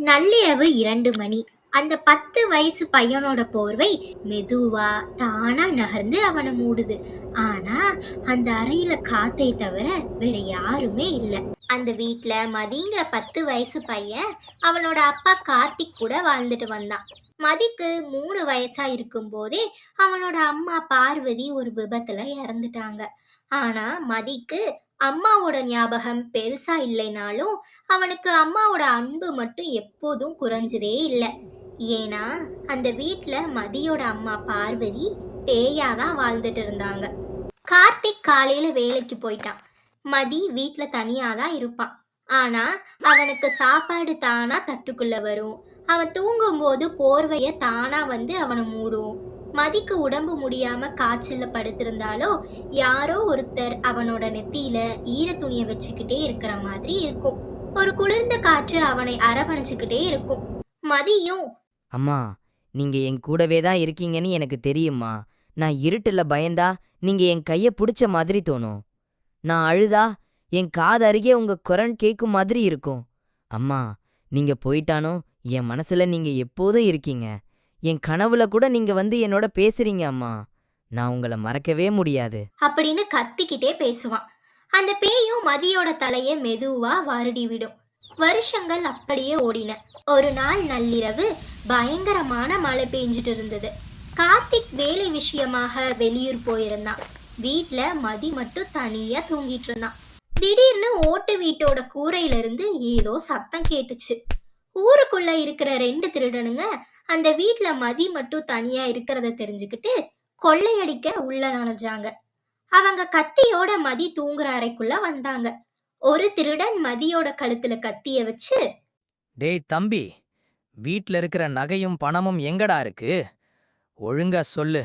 நள்ளிரவு 2 மணி. அந்த 10 வயசு பையனோட போர்வை மெதுவா தானா நகர்ந்து அவனை மூடுது. ஆனா அந்த அறையில காத்தை தவிர வேற யாருமே இல்ல. அந்த வீட்ல மதிங்கிற 10 வயசு பையன் அவனோட அப்பா கார்த்திக் கூட வாழ்ந்துட்டு வந்தான். மதிக்கு 3 வயசா இருக்கும் போதே அவனோட அம்மா பார்வதி ஒரு விபத்துல இறந்துட்டாங்க. ஆனா மதிக்கு அம்மாவோட ஞாபகம் பெருசா இல்லைனாலும் அவனுக்கு அம்மாவோட அன்பு மட்டும் எப்போதும் குறைஞ்சதே இல்லை. ஏன்னா அந்த வீட்ல மதியோட அம்மா பார்வதி பேயா தான் வாழ்ந்துட்டு இருந்தாங்க. கார்த்திக் காலையில வேலைக்கு போயிட்டான். மதி வீட்ல தனியா தான் இருப்பான். ஆனா அவனுக்கு சாப்பாடு தானா தட்டுக்குள்ள வரும். அவன் தூங்கும்போது போர்வைய தானா வந்து அவனை மூடும். மதிக்கு உடம்பு முடியாம காய்ச்சல்ல படுத்திருந்தாலோ யாரோ ஒருத்தர் அவனோட நெத்தியில ஈர துணியை வச்சுக்கிட்டே இருக்கிற மாதிரி இருக்கும். ஒரு குளிர்ந்த காற்று அவனை அரவணைச்சுக்கிட்டே இருக்கும். மதியும், அம்மா, நீங்க என் கூடவே தான் இருக்கீங்கன்னு எனக்கு தெரியுமா. நான் இருட்டுல பயந்தா நீங்க என் கைய புடிச்ச மாதிரி தோணும். நான் அழுதா என் காது அருகே உங்க குரல் கேட்கும் மாதிரி இருக்கும். அம்மா, நீங்க போயிட்டானோ என் மனசுல நீங்க எப்போதும் இருக்கீங்க. என் கனவுல கூட நீங்க வந்து என்னோட பேசுறீங்க அம்மா. நான் உங்களை மறக்கவே முடியாது. அப்படின்னு கத்திக்கிட்டே பேசுவான். அந்த பேயும் மதியோட தலையை மெதுவா வருடி விடும். வருஷங்கள் அப்படியே ஓடின. ஒரு நாள் நள்ளிரவு பயங்கரமான மழை பெஞ்சிட்டு இருந்தது. கார்த்திக் வேலை விஷயமாக வெளியூர் போயிருந்தான். வீட்ல மதி மட்டும் தனியா தூங்கிட்டு இருந்தான். திடீர்னு ஓட்டு வீட்டோட கூரையில இருந்து ஏதோ சத்தம் கேட்டுச்சு. ஊருக்குள்ள இருக்கிற 2 திருடனுங்க அந்த வீட்ல மதி மட்டும் தனியா இருக்கிறத தெரிஞ்சுக்கிட்டு கொள்ளையடிக்க உள்ள நுழைஞ்சாங்க. அவங்க கத்தியோட மதி தூங்குற அறைக்குள்ள வந்தாங்க. ஒரு திருடன் மதியோட கழுத்துல கத்திய வச்சு, டேய் தம்பி, வீட்ல இருக்கிற நகையும் பணமும் எங்கடா இருக்கு? ஒழுங்கா சொல்லு,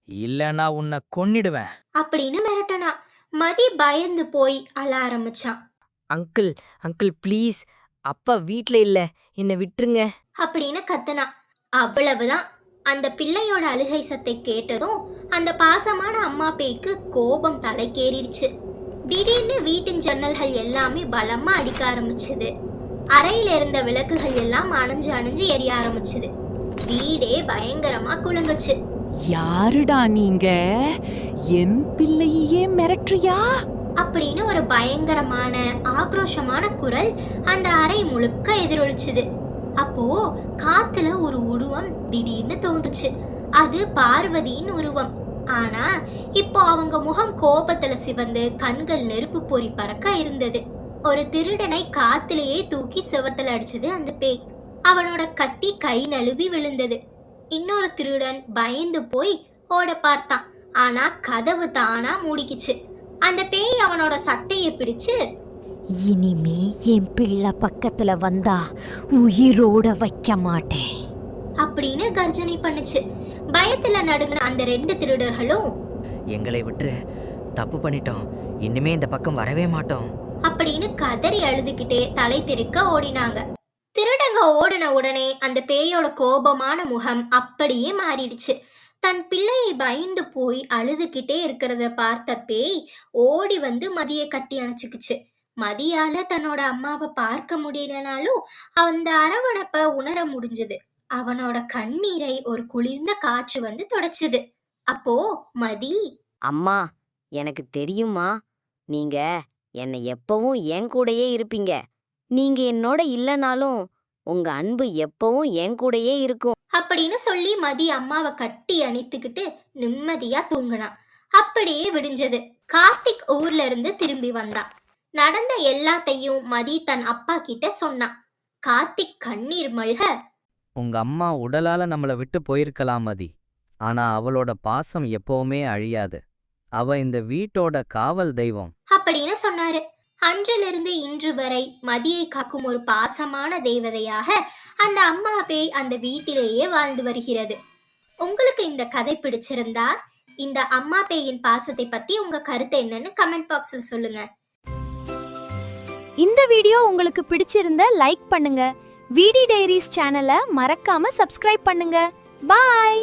இல்லனா உன்னை கொன்னிடுவேன் அப்படின்னு மிரட்டனா. மதி பயந்து போய் அழ ஆரம்பிச்சான். அங்கிள், அங்கிள் ப்ளீஸ், அப்பா வீட்ல இல்ல, என்னை விட்டுருங்க அப்படின்னு கத்துனா. அவ்வளவுதான். அந்த பிள்ளையோட அழுகை சத்தை கேட்டதும் அந்த பாசமான அம்மா பேய்க்கு கோபம் தலைக்கேறிடுச்சு. திடீர்னு வீட்டின் ஜன்னல்கள் எல்லாமே பலமா அடிக்க ஆரம்பிச்சுது. அறையில இருந்த விளக்குகள் எல்லாம் அணைஞ்சு அணைஞ்சு எரிய ஆரம்பிச்சுது. வீடே பயங்கரமா குலுங்குச்சு. யாருடா நீங்க? என் பிள்ளையே மிரட்டுறியா? அப்படின்னு ஒரு பயங்கரமான ஆக்ரோஷமான குரல் அந்த அறை முழுக்க எதிரொலிச்சுது. அப்போ காத்துல ஒரு உருவம் திடீர்னு தோன்றுச்சு. அது பார்வதியின் உருவம். ஆனா இப்போ அவங்க முகம் கோபத்துல சிவந்து கண்கள் நெருப்பு பொறி பறக்க இருந்தது. ஒரு திருடனை காத்திலேயே தூக்கி செவத்துல அடிச்சது அந்த பேய். அவனோட கத்தி கை நழுவி விழுந்தது. இன்னொரு திருடன் பயந்து போய் ஓட பார்த்தான். ஆனா கதவு தானா மூடிக்குச்சு. அந்த பேய் அவனோட சட்டையை பிடிச்சு, இனிமே என் பிள்ளை பக்கத்துல வந்தா உயிரோட வைக்க மாட்டேன் அப்படின்னு கர்ஜனை பண்ணுச்சு. பயத்துல நடுங்கின அந்த 2 திருடர்களும், எங்களை விட்டு தப்பு பண்ணிட்டோம், இனிமே இந்த பக்கம் வரவே மாட்டோம் அப்படின்னு கதறி அழுதுகிட்டே தலை தெறிக்க ஓடினாங்க. திருடங்க ஓடின உடனே அந்த பேயோட கோபமான முகம் அப்படியே மாறிடுச்சு. தன் பிள்ளையை பயந்து போய் அழுதுகிட்டே இருக்கிறத பார்த்த பேய் ஓடி வந்து மதியை கட்டி அணைச்சுக்குச்சு. மதியால தன்னோட அம்மாவை பார்க்க முடியலனாலும் அந்த அரவணைப்ப உணர முடிஞ்சது. அவனோட கண்ணீரை ஒரு குளிர்ந்த காற்று வந்து தொடச்சுது. அப்போ மதி, அம்மா, எனக்கு தெரியுமா, நீங்க என்னை எப்பவும் என் கூடயே இருப்பீங்க. நீங்க என்னோட இல்லைனாலும் உங்க அன்பு எப்பவும் என் கூடயே இருக்கும் அப்படின்னு சொல்லி மதி அம்மாவை கட்டி அணைத்துக்கிட்டு நிம்மதியா தூங்கினான். அப்படியே விடிஞ்சது. கார்த்திக் ஊர்ல இருந்து திரும்பி வந்தான். நடந்த எல்லாத்தையும் மதி தன் அப்பா கிட்ட சொன்னான். கார்த்திக் கண்ணீர் மல்க, உங்க அம்மா உடலால நம்மள விட்டு போயிருக்கலாம் மதி, ஆனா அவளோட பாசம் எப்பவுமே அழியாது. அவ இந்த வீட்டோட காவல் தெய்வம் அப்படின்னு சொன்னாரு. அன்றிலிருந்து இன்று வரை மதியை காக்கும் ஒரு பாசமான தேவதையாக அந்த அம்மா பேய் அந்த வீட்டிலேயே வாழ்ந்து வருகிறது. உங்களுக்கு இந்த கதை பிடிச்சிருந்தா இந்த அம்மா பேயின் பாசத்தை பத்தி உங்க கருத்து என்னன்னு கமெண்ட் பாக்ஸ்ல சொல்லுங்க. இந்த வீடியோ உங்களுக்கு பிடிச்சிருந்த லைக் பண்ணுங்க. விடி டைரிஸ் சேனலை மறக்காம சப்ஸ்கிரைப் பண்ணுங்க. பாய்.